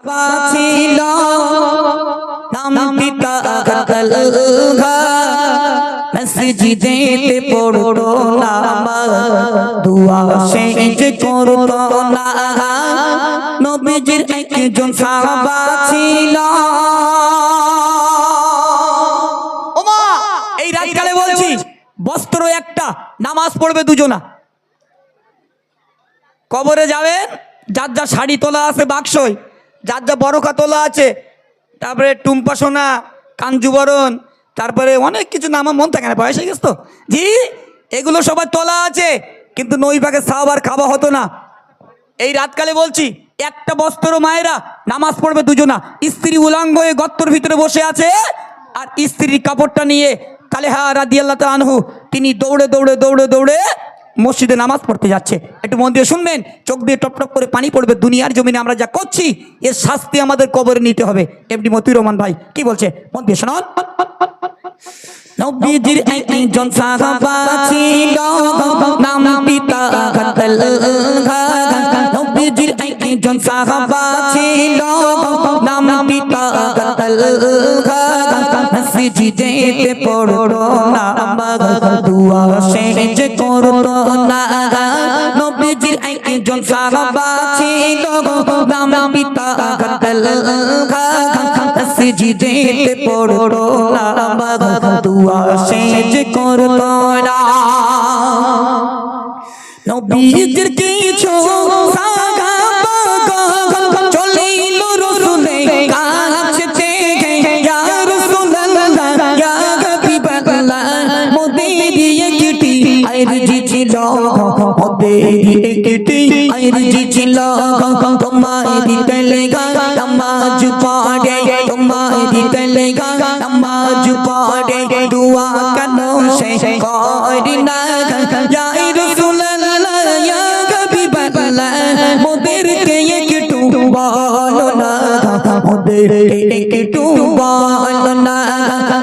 ছিল নাম পিতা কালঘা মসজিদেতে পড়তো নামাজ দুয়া সেজ করতো না নবীজির একজন সাহাবা ছিল। ওমা এই রাতকালে বলছি বস্ত্র একটা নামাজ পড়বে দুজনা। কবরে যাবেন যার যা শাড়ি তোলা আছে বাক্সয়, যার যা বরখা তোলা আছে, তারপরে টুম্পা সোনা, কাঞ্জুবরণ, তারপরে অনেক কিছু নাম মন থাকে না, বয়স হয়ে গেছে তো জি, এগুলো সবাই তোলা আছে, কিন্তু নই পাকে সাহাবার খাওয়া হতো না। এই রাতকালে বলছি একটা বস্ত্র মায়েরা নামাজ পড়বে দুজনা। স্ত্রী উলাঙ্গ হয়ে গর্তর ভিতরে বসে আছে আর স্ত্রীর কাপড়টা নিয়ে তালেহা রাদিয়াল্লাহু তাআলা আনহু তিনি দৌড়ে দৌড়ে দৌড়ে দৌড়ে মসজিদে নামাজ পড়তে যাচ্ছে। একটু মন দিয়ে শুনবেন, চোখ দিয়ে টপ টপ করে পানি পড়বে। দুনিয়ার জমিনে আমরা যা করছি এর শাস্তি আমাদের কবরে নিতে হবে। এমডি মতিউর রহমান ভাই কি বলছে, মন দিয়ে শোনান। নবীজির একজন সাহাবা ছিল নাম পিতা কালঘা। নবীজির একজন সাহাবা ছিল নাম পিতা কালঘা মসজিদেতে পড়তো নামাজ দুয়া সেজ করতো না নবীজির একজন সাহাবা ছিল নাম পিতা কালঘা মসজিদেতে পড়তো নামাজ দুয়া সেজ করতো না। নবীজির কিছু সাহাবা চলিল রাসূলের কাছে থেকে, ইয়া রাসূলুল্লাহ ইয়া হাবিবাল্লাহ মোদের একটি আরজি ছিল, মোদের একটি আরজি ছিল, তোমার তেলেগা নামাজ পড়ে, তোমার তেলেগা নামাজ পড়ে দুয়া কেন শেষ করি না, ইয়া রাসূলুল্লাহ ইয়া হাবিবাল্লাহ মোদেরকে একটু বলো না, মোদেরকে একটু বলো না।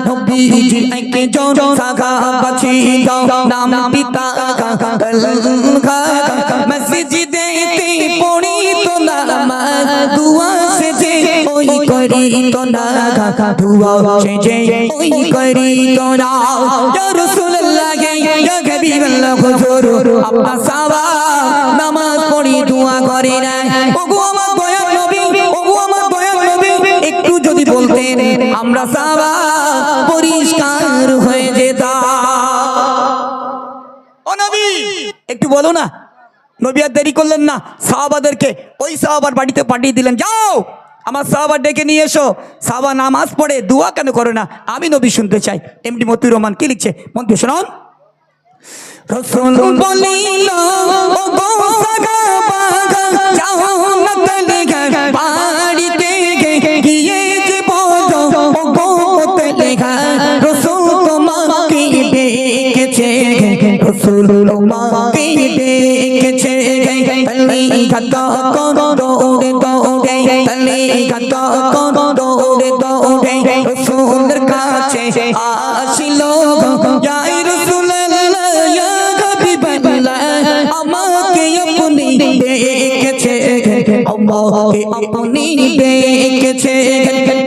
নবীজির একজন সাহাবা ছিল নাম পিতা কালঘা মসজিদেতে পড়িতো নামাজ দুয়া সেজে ওই করিতো না, দুয়া সেজে ওই করিতো না। ইয়া রাসূলুল্লাহ ইয়া হাবিবাল্লাহ হুজুর আপনার সাহাবা নামাজ পড়ি দুয়া করে না, ওগো আমার দয়ার নবী, ওগো আমার দয়ার নবী একটু যদি বলতেন আমরা সাহাবা পরিষ্কার হয়ে যেতাম। ও নবী একটু বলো না। নবী আর দেরি করলেন না, সাহাবাদেরকে ওই সাহাবার বাড়িতে পাঠিয়ে দিলেন, যাও আমার সাহাবা ডেকে নিয়ে এসো। সাহাবা নামাজ পড়ে দুয়া কেন করে না আমি নবী শুনতে চাই। এমডি মতিউর রহমান কি লিখছে, মন দিয়ে শুনুন। রাসূল বলিল ওগো সাহাবা যাও না তেলেগা বাড়িতে গিয়ে যে বলো ওগো তেলেগা রাসূল তোমাকে ডেকেছে, রাসূল তোমাকে ডেকেছে, তেলেগা দৌড়ে দৌড়ে তেলেগা দৌড়ে দৌড়ে রাসূলের কাছে আসিল, ইয়া রাসূলুল্লাহ ইয়া হাবিবাল্লাহ আমাকে আপনি ডেকেছে, আমাকে আপনি ডেকেছে।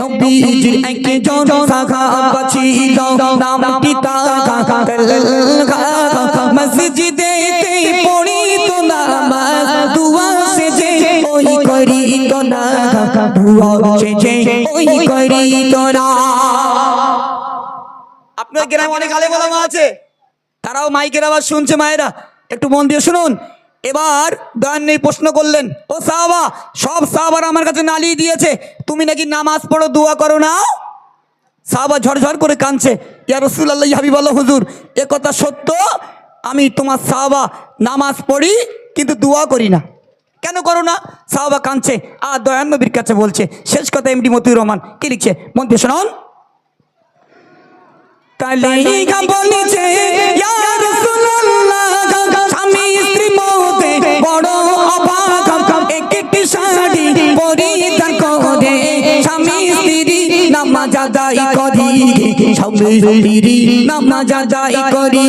নবীজির একজন সাহাবা ছিল নাম পিতা কালঘা মসজিদেতে পড়িতো নামাজ দুয়া সেজে ওই করিতো না, দুয়া সেজে ওই করিতো না। আপনার গ্রামে অনেক আলেম ওলামা আছে, তারাও মাইকের আওয়াজ শুনছে। মায়েরা একটু মন দিয়ে শুনুন। এবার দয়ান নেই প্রশ্ন করলেন, ও সাহাবা সব সাহাবারা আমার কাছে নালিয়ে দিয়েছে তুমি নাকি নামাজ পড়ো দুয়া করো না। সাহাবা ঝরঝর করে কাঁদছে, ইয়া রাসূলুল্লাহ ইয়া হাবিবাল্লাহ হুজুর এ কথা সত্য, আমি তোমার সাহাবা নামাজ পড়ি কিন্তু দোয়া করি না। কেন করো না? সাহাবা কাঁদছে আর দয়ান নবীর কাছে বলছে। শেষ কথা এমডি মতিউর রহমান কি লিখছে, মন দিয়ে শুনুন। তালেগা বলেছে ইয়া রাসূলুল্লাহ স্বামী স্ত্রী মধ্যে বড় অবাক, একটি শাড়ি পরিধান করে স্বামী স্ত্রী নামাজ নামাজ আদায় করি স্বামী স্ত্রী নামাজ আদায় করি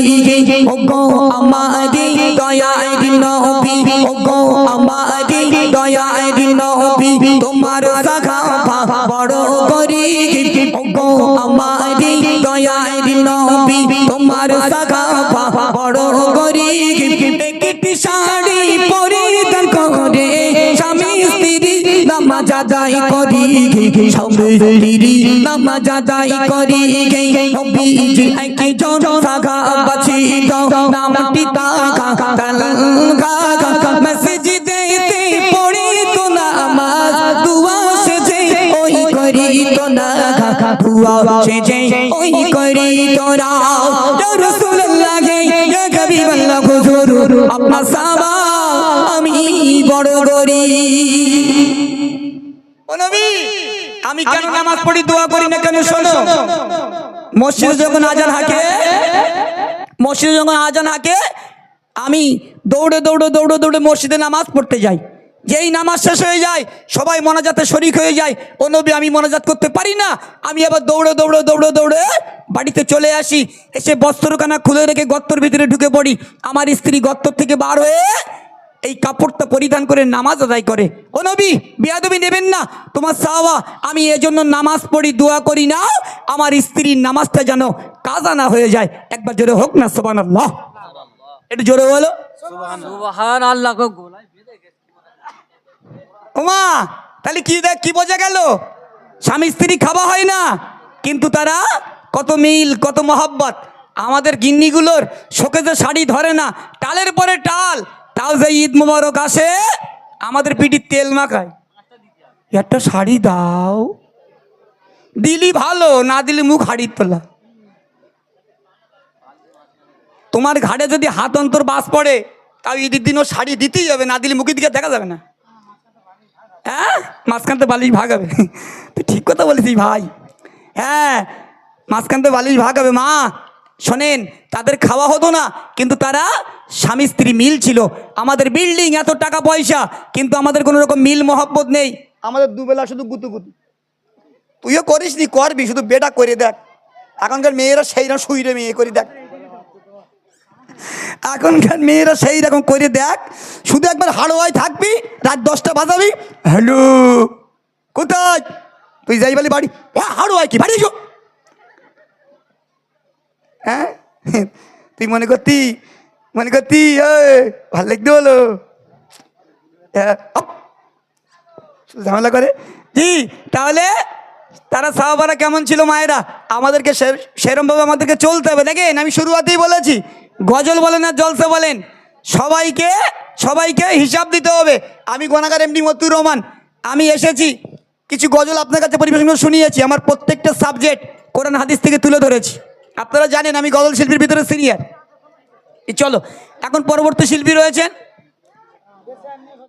ওগো আমারি দয়ার নবী ওগো আমারি দয়ার নবী তোমার সাখাফা বড় করি ওগো আমারি দয়ার নবী তোমার সাখাফা বড় করি একটি শাড়ি পরিধান করে স্বামী স্ত্রী নামাজ আদায় করি স্বামী স্ত্রী নামাজ আদায় করি নবীজি একজন সাহাবা ছিল নামটি তালহা মসজিদেতে পড়িত নামাজ দুয়া সেজে ওই করিত না দুয়া সেজে ওই করিত না ইয়া রাসূলুল্লাহ ইয়া হাবিবাল্লাহ হুজুর আপনার সাহাবা আমি বড় গরীব। ও নবী আমি কেন নামাজ পড়ি দোয়া করি না কেন শোনো। মসজিদে যখন আজান হাঁকে আমি দৌড়ে মসজিদে নামাজ পড়তে যাই। যেই নামাজ শেষ হয়ে যায় সবাই মোনাজাতে শরীক হয়ে যায়। ও নবী আমি মোনাজাত করতে পারি না, আমি আবার দৌড়ে বাড়িতে চলে আসি। এসে বস্ত্রখানা খুলে রেখে গর্তর ভিতরে ঢুকে পড়ি। আমার স্ত্রী গর্তর থেকে বার হয়ে এই কাপড়টা পরিধান করে নামাজ আদায় করে। ও নবী বেয়াদবি নেবেন না, তোমার সাহাবা আমি এজন্য নামাজ পড়ি দোয়া করি না আমার স্ত্রীর নামাজটা যেন কাজা না হয়ে যায়। একবার জোরে হোক না সুবহানাল্লাহ, একটু জোরে বলো সুবহানাল্লাহ। ওমা তাহলে কি বোঝা গেল? স্বামী স্ত্রী খাওয়া হয় না কিন্তু তারা কত মিল কত মহব্বত। আমাদের গিন্নিগুলোর শোকেজে শাড়ি ধরে না, টালের পরে টাল। তাও যে ঈদ মোবারক আসে আমাদের পিঠির তেল মাখায়, একটা শাড়ি দাও, দিলি ভালো না দিলি মুখ হাড়ির তোলা। তোমার ঘাড়ে যদি হাত অন্তর বাস পড়ে তাও ঈদের দিনও শাড়ি দিতেই হবে, না দিলে মুখের দিকে দেখা যাবে না। হ্যাঁ মাঝখানতে বালিশ ভাগ হবে। তুই ঠিক কথা বলেছিস ভাই। হ্যাঁ মাঝখানতে বালিশ ভাগ হবে। মা শোনেন, তাদের খাওয়া হতো না কিন্তু তারা স্বামী স্ত্রী মিল ছিল। আমাদের বিল্ডিং এত টাকা পয়সা কিন্তু আমাদের কোনো রকম মিল মহব্বত নেই। আমাদের দুবেলা শুধু গুতুগুতু। তুইও করিস নি, করবি, শুধু বেটা করে দেখ। এখনকার মেয়েরা সেই রকম শুইরে মেয়ে করে দেখ, এখনকার মেয়েরা সেই রকম করে দেখ। শুধু একবার হাড়োয়ায় থাকবি, রাত 10টা বাজাবি, হ্যালো কোথায় তুই যাই বলি বাড়ি। হ্যাঁ হাড়োয়ায় কি বাড়ি এসো। হ্যাঁ তুই মনে করতি ভালো লাগতে বলো ঝামেলা করে। জি তাহলে তারা সাহাবারা কেমন ছিল মায়েরা? আমাদেরকে সেরমভাবে আমাদেরকে চলতে হবে। দেখেন আমি শুরুয়াতেই বলেছি, গজল বলেন আর জলসা বলেন, সবাইকে হিসাব দিতে হবে। আমি গণাগার এমডি মতিউর রহমান, আমি এসেছি কিছু গজল আপনার কাছে পরিবেশন করে শুনিয়েছি। আমার প্রত্যেকটা সাবজেক্ট কোরআন হাদিস থেকে তুলে ধরেছি। আপনারা জানেন আমি গজল শিল্পীর ভিতরে সিনিয়র। চলো এখন পরবর্তী শিল্পী রয়েছেন